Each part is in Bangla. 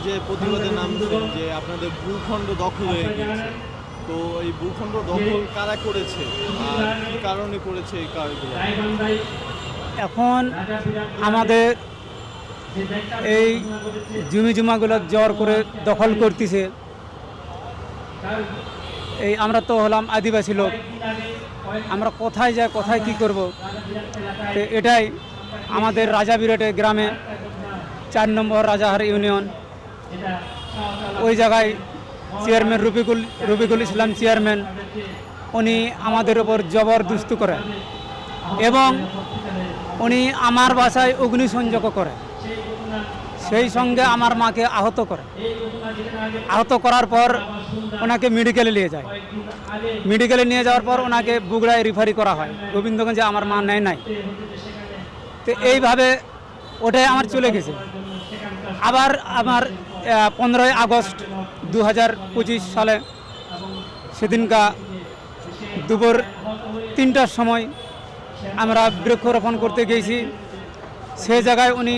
যে প্রতিবাদে নামছেন যে আপনাদের ভূখণ্ড দখল হয়ে গিয়েছে, তো এই ভূখণ্ড দখল কারা করেছে আর কি কারণে করেছে এই কাজগুলো? এখন আমাদের এই জমি জমাগুলো জোর করে দখল করতেছে। এই আমরা তো হলাম আদিবাসী লোক, আমরা কোথায় যাই কোথায় কি করব, তো এটাই আমাদের রাজাবিরাটে গ্রামে 4 নম্বর রাজাহার ইউনিয়ন, ওই জায়গায় চেয়ারম্যান রফিকুল ইসলাম চেয়ারম্যান, উনি আমাদের ওপর জবরদস্তি করে এবং উনি আমার বাসায় অগ্নিসংযোগ করে, সেই সঙ্গে আমার মাকে আহত করে। আহত করার পর ওনাকে মেডিকেলে নিয়ে যায়। মেডিকেলে নিয়ে যাওয়ার পর ওনাকে বগুড়ায় রেফারি করা হয়, গোবিন্দগঞ্জে আমার মা নেয় নাই। তো এইভাবে ওটাই আমার চলে গেছে। আবার আমার 15ই আগস্ট 2025 সালে সেদিনকা দুপুর 3টার সময় আমরা বৃক্ষরোপণ করতে গিয়েছি। সে জায়গায় উনি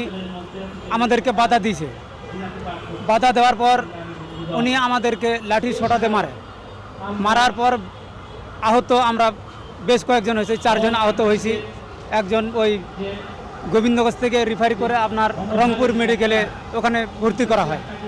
আমাদেরকে বাধা দিয়েছে। বাধা দেওয়ার পর উনি আমাদেরকে লাঠি সোটাতে মারার পর আহত আমরা বেশ কয়েকজন হয়েছে, 4 জন আহত হয়েছি। একজন ওই গোবিন্দগঞ্জ থেকে রেফারি করে আপনার রংপুর মেডিকেলে ওখানে ভর্তি করা হয়।